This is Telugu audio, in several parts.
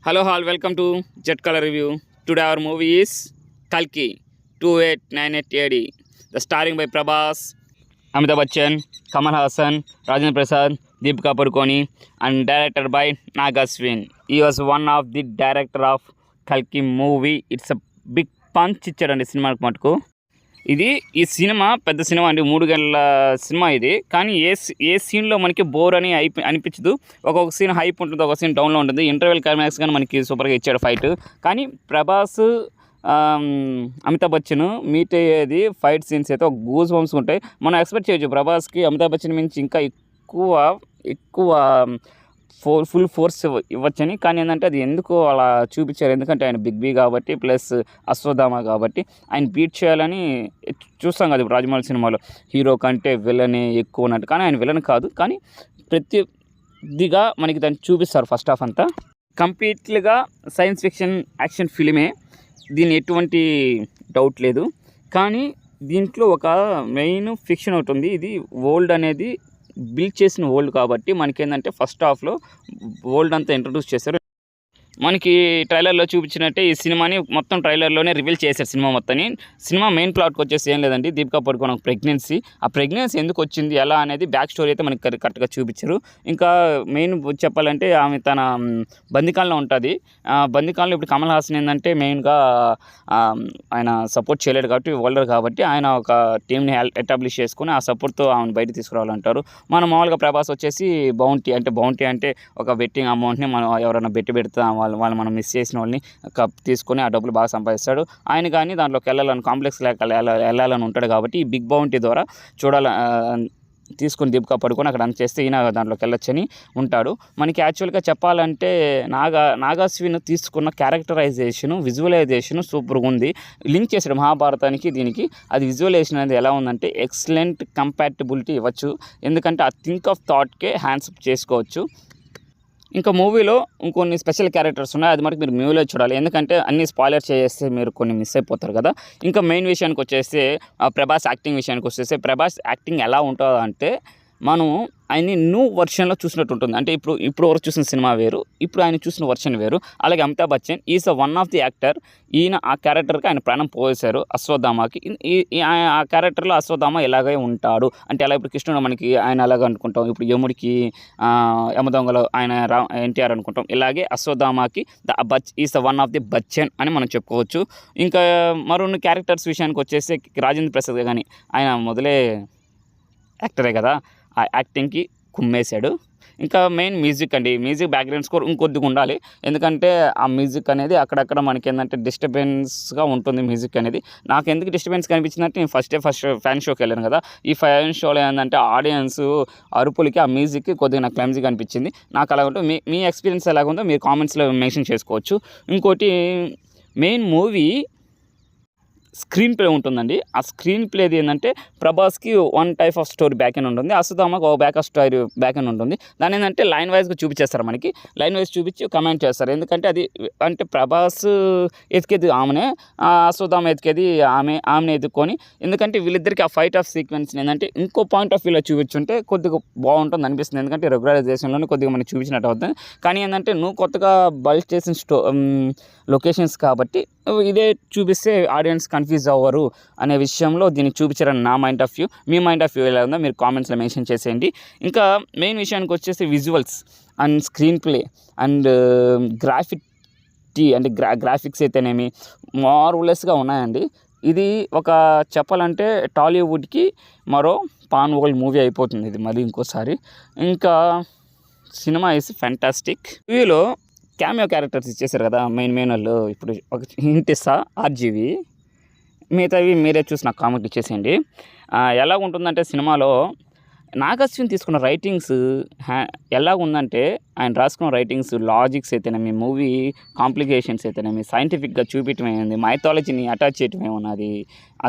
Hello all, welcome to Jet Color Review. Today our movie is Kalki 2898 AD. The starring by Prabhas, Amitabh Bachchan, Kamal Hassan, Rajendra Prasad, Deepika Padukone, and directed by Nag Ashwin. He was one of the director of Kalki movie. It's a big punch ఇచ్చారండి సినిమాకి మటుకు. ఇది ఈ సినిమా పెద్ద సినిమా అండి, 3 గంటల సినిమా ఇది. కానీ ఏ సీన్లో మనకి బోర్ అని అనిపించదు. ఒక్కొక్క సీన్ హైప్ ఉంటుంది, ఒక సీన్ డౌన్లో ఉంటుంది. ఇంటర్వెల్ క్లైమాక్స్ కానీ మనకి సూపర్గా ఇచ్చాడు ఫైట్. కానీ ప్రభాస్ అమితాబ్ బచ్చన్ మీట్ అయ్యేది ఫైట్ సీన్స్ అయితే ఒక గూస్ బంప్స్ ఉంటాయి. మనం ఎక్స్పెక్ట్ చేయొచ్చు ప్రభాస్కి అమితాబ్ బచ్చన్ మించి ఇంకా ఎక్కువ ఫుల్ ఫోర్స్ ఇవ్వచ్చని. కానీ ఏంటంటే అది ఎందుకు అలా చూపించారు, ఎందుకంటే ఆయన బిగ్ బీ కాబట్టి ప్లస్ అశ్వత్థామ కాబట్టి ఆయన బీట్ చేయాలని చూస్తాం కదా రాజమౌళి సినిమాలో హీరో కంటే విలనే ఎక్కువ ఉన్నట్టు. కానీ ఆయన విలన్ కాదు, కానీ ప్రతిదిగా మనకి దాన్ని చూపిస్తారు. ఫస్ట్ హాఫ్ అంతా కంప్లీట్లీగా సైన్స్ ఫిక్షన్ యాక్షన్ ఫిలిమే, దీని ఎటువంటి డౌట్ లేదు. కానీ దీంట్లో ఒక మెయిన్ ఫిక్షన్ ఒకటి ఉంది. ఇది వరల్డ్ అనేది బిల్డ్ చేసిన వరల్డ్ కాబట్టి మనకేంటంటే ఫస్ట్ హాఫ్లో వరల్డ్ అంతా ఇంట్రడ్యూస్ చేశారు. మనకి ట్రైలర్లో చూపించినట్టే ఈ సినిమాని మొత్తం ట్రైలర్లోనే రివీల్ చేశారు సినిమా మొత్తాన్ని. సినిమా మెయిన్ ప్లాట్కి వచ్చేసి ఏం లేదండి, దీపికా పడుకోన్ ఒక ప్రెగ్నెన్సీ. ఆ ప్రెగ్నెన్సీ ఎందుకు వచ్చింది ఎలా అనేది బ్యాక్ స్టోరీ అయితే మనకి కరెక్ట్గా చూపించారు. ఇంకా మెయిన్ చెప్పాలంటే ఆమె తన బందికాలంలో ఉంటుంది. బందికాలంలో ఇప్పుడు కమల్ హాసన్ ఏంటంటే మెయిన్గా ఆయన సపోర్ట్ చేయలేడు కాబట్టి ఓల్డర్ కాబట్టి ఆయన ఒక టీంని ఎస్టాబ్లిష్ చేసుకుని ఆ సపోర్ట్తో ఆమెను బయట తీసుకురావాలంటారు. మనం మామూలుగా ప్రభాస్ వచ్చేసి బౌంటీ అంటే ఒక బెట్టింగ్ అమౌంట్ని మనం ఎవరైనా పెడతాం, వాళ్ళు మనం మిస్ చేసిన వాళ్ళని తీసుకొని ఆ డబ్బులు బాగా సంపాదిస్తాడు. ఆయన కానీ దాంట్లోకి కాంప్లెక్స్ వెళ్ళాలని ఉంటాడు కాబట్టి ఈ బిగ్ బౌంటీ ద్వారా తీసుకుని దీపికా పడుకొని అక్కడ అంత చేస్తే ఈయన దాంట్లోకి వెళ్ళొచ్చని ఉంటాడు. మనకి యాక్చువల్గా చెప్పాలంటే నాగాశ్విన్ తీసుకున్న క్యారెక్టరైజేషను విజువలైజేషను సూపర్గా ఉంది. లింక్ చేసాడు మహాభారతానికి దీనికి. అది విజువలైజేషన్ అనేది ఎలా ఉందంటే ఎక్సలెంట్ కంపాటబిలిటీ ఇవ్వచ్చు, ఎందుకంటే ఆ థింక్ ఆఫ్ థాట్కే హ్యాండ్స్ చేసుకోవచ్చు. ఇంకా మూవీలో ఇంకొన్ని స్పెషల్ క్యారెక్టర్స్ ఉన్నాయి, అది మనకి మీరు మూవీలో చూడాలి, ఎందుకంటే అన్ని స్పాయిలర్ చేస్తే మీరు కొన్ని మిస్ అయిపోతారు కదా. ఇంకా మెయిన్ విషయానికి వచ్చేస్తే ప్రభాస్ యాక్టింగ్ విషయానికి వచ్చేస్తే ప్రభాస్ యాక్టింగ్ ఎలా ఉంటుందో అంటే మనం ఆయన్ని న్యూ వర్షన్లో చూసినట్టు ఉంటుంది. అంటే ఇప్పుడు వరకు చూసిన సినిమా వేరు, ఇప్పుడు ఆయన చూసిన వర్షన్ వేరు. అలాగే Amitabh Bachchan is one of the actor. ఈయన ఆ క్యారెక్టర్కి ఆయన ప్రాణం పోసారు అశ్వత్థామకి. ఆ క్యారెక్టర్లో అశ్వత్థామ ఎలాగే ఉంటాడు అంటే ఎలా ఇప్పుడు కృష్ణుడు మనకి ఆయన అలాగే అనుకుంటాం, ఇప్పుడు యముడికి యమదొంగలో ఆయన ఎన్టీఆర్ అనుకుంటాం. ఇలాగే అశ్వత్థామకి is one of the Bachchan అని మనం చెప్పుకోవచ్చు. ఇంకా మరొన్ని క్యారెక్టర్స్ విషయానికి వచ్చేసి రాజేంద్ర ప్రసాద్ కానీ ఆయన మొదలే యాక్టరే కదా, ఆ యాక్టింగ్కి కుమ్మేశాడు. ఇంకా మెయిన్ మ్యూజిక్ అండి, మ్యూజిక్ బ్యాక్గ్రౌండ్ స్కోర్ ఇంకొద్దిగా ఉండాలి, ఎందుకంటే ఆ మ్యూజిక్ అనేది అక్కడక్కడ మనకి ఏంటంటే డిస్టర్బెన్స్గా ఉంటుంది మ్యూజిక్ అనేది. నాకు ఎందుకు డిస్టర్బెన్స్ కనిపించిందంటే నేను ఫస్ట్ ఫ్యాన్ షోకి వెళ్ళాను కదా, ఈ ఫ్యాన్ షోలో ఏంటంటే ఆడియన్స్ అరుపులకి ఆ మ్యూజిక్కి కొద్దిగా నాకు క్లమ్జీగా అనిపించింది. నాకు అలా ఉంటుంది. మీ ఎక్స్పీరియన్స్ ఎలాగుందో మీరు కామెంట్స్లో మెన్షన్ చేసుకోవచ్చు. ఇంకోటి మెయిన్ మూవీ స్క్రీన్ ప్లే ఉంటుందండి. ఆ స్క్రీన్ ప్లేది ఏంటంటే ప్రభాస్కి one type of story back end ఉంటుంది, అశ్వత్థామకి ఒక back of story back end ఉంటుంది. దాని ఏంటంటే లైన్ వైజ్గా చూపించేస్తారు, మనకి లైన్ వైజ్ చూపించి కమెంట్ చేస్తారు. ఎందుకంటే అది అంటే ప్రభాస్ ఎతికేది ఆమెనే, అశ్వత్థామ ఎతికేది ఆమెను ఎదుక్కొని. ఎందుకంటే వీళ్ళిద్దరికి ఆ ఫైట్ ఆఫ్ సీక్వెన్స్ ఏంటంటే ఇంకో పాయింట్ ఆఫ్ వ్యూలో చూపించుంటే కొద్దిగా బాగుంటుంది అనిపిస్తుంది, ఎందుకంటే రెగ్యులరైజేషన్లోనే కొద్దిగా మనకి చూపించినట్టు అవుతుంది. కానీ ఏంటంటే నువ్వు కొత్తగా బల్క్ చేసిన లొకేషన్స్ కాబట్టి ఇదే చూపిస్తే ఆడియన్స్ కన్ఫ్యూజ్ అవ్వరు అనే విషయంలో దీన్ని చూపించారని నా mind of view. Me mind of view ఎలా ఉందో మీరు కామెంట్స్లో మెన్షన్ చేసేయండి. ఇంకా మెయిన్ విషయానికి వచ్చేసి visuals and screen play and graphics అయితేనేమి మార్వలెస్గా ఉన్నాయండి. ఇది ఒక చెప్పాలంటే టాలీవుడ్కి మరో పాన్ వరల్డ్ మూవీ అయిపోతుంది ఇది మరి ఇంకోసారి. ఇంకా సినిమా ఇస్ ఫ్యాంటాస్టిక్. మూవీలో క్యామియో క్యారెక్టర్స్ ఇచ్చేసారు కదా మెయిన్ వాళ్ళు. ఇప్పుడు ఒక హింట్ ఇస్తా, ఆర్జీవి, మిగతావి మీరే చూసి నాకు కామెంట్ ఇచ్చేసేయండి. ఎలా ఉంటుందంటే సినిమాలో నాగాశ్విన్ తీసుకున్న రైటింగ్స్ ఎలా ఉందంటే ఆయన రాసుకున్న రైటింగ్స్ లాజిక్స్ అయితేనేమి, మూవీ కాంప్లికేషన్స్ అయితేనేమి, సైంటిఫిక్గా చూపించడం ఏముంది, మైథాలజీని అటాచ్ చేయటం ఏమున్నది,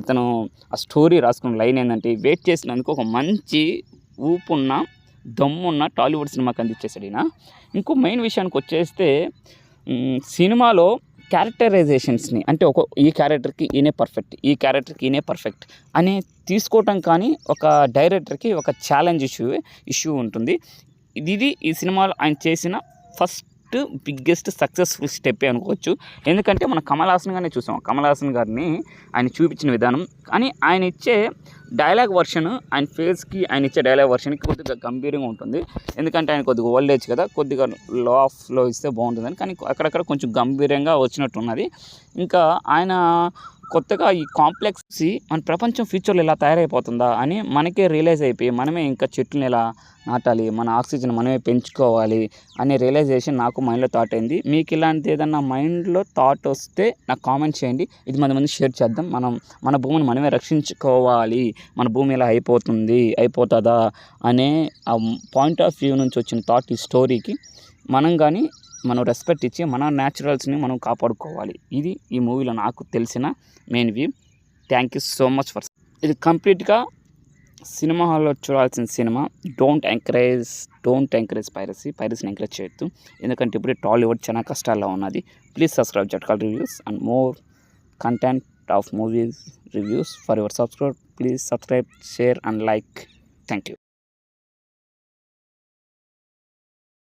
అతను ఆ స్టోరీ రాసుకున్న లైన్ ఏంటంటే వెయిట్ చేసినందుకు ఒక మంచి ఊపున్న దమ్మున్న టాలీవుడ్ సినిమాకి అందించేసాడు ఈయన. ఇంకో మెయిన్ విషయానికి వచ్చేస్తే సినిమాలో క్యారెక్టరైజేషన్స్ని అంటే ఈ క్యారెక్టర్కి ఈయనే పర్ఫెక్ట్, ఈ క్యారెక్టర్కి ఈయనే పర్ఫెక్ట్ అని తీసుకోవటం కానీ ఒక డైరెక్టర్కి ఒక ఛాలెంజ్ ఇష్యూ ఉంటుంది. ఇది ఈ సినిమాలో ఆయన చేసిన ఫస్ట్ బిగ్గెస్ట్ సక్సెస్ఫుల్ స్టెప్ అనుకోవచ్చు. ఎందుకంటే మనం కమల్ హాసన్ గారిని చూసాం. కమల్ హాసన్ గారిని ఆయన చూపించిన విధానం కానీ ఆయన ఇచ్చే డైలాగ్ వర్షన్, ఆయన ఫేస్కి ఆయన ఇచ్చే డైలాగ్ వర్షన్కి కొద్దిగా గంభీరంగా ఉంటుంది. ఎందుకంటే ఆయన కొద్దిగా ఓల్డ్ ఏజ్ కదా, కొద్దిగా లో ఆఫ్లో ఇస్తే బాగుంటుందని. కానీ అక్కడక్కడ కొంచెం గంభీరంగా వచ్చినట్టున్నది. ఇంకా ఆయన కొత్తగా ఈ కాంప్లెక్స్ మన ప్రపంచం ఫ్యూచర్లో ఇలా తయారైపోతుందా అని మనకే రియలైజ్ అయిపోయి మనమే ఇంకా చెట్లను ఎలా నాటాలి, మన ఆక్సిజన్ మనమే పెంచుకోవాలి అనే రియలైజేషన్ నాకు మైండ్లో థాట్ అయింది. మీకు ఇలాంటి ఏదన్నా మైండ్లో థాట్ వస్తే నాకు కామెంట్ చేయండి. ఇది 10 మంది షేర్ చేద్దాం. మన భూమిని మనమే రక్షించుకోవాలి, మన భూమి ఇలా అయిపోతుందా అనే ఆ పాయింట్ ఆఫ్ వ్యూ నుంచి వచ్చిన థాట్ ఈ స్టోరీకి మనం రెస్పెక్ట్ ఇచ్చి మన న్యాచురల్స్ని మనం కాపాడుకోవాలి. ఇది ఈ మూవీలో నాకు తెలిసిన main view. Thank you so much for. ఇది కంప్లీట్గా సినిమా హాల్లో చూడాల్సిన సినిమా. డోంట్ ఎంకరేజ్ పైరసీని ఎంకరేజ్ చేయొద్దు. ఎందుకంటే ఇప్పుడు టాలీవుడ్ చాలా కష్టాల్లో ఉన్నది. ప్లీజ్ సబ్స్క్రైబ్ జట్కాల్ reviews and more content of movies reviews for your subscribe. Please subscribe, share and like. Thank you.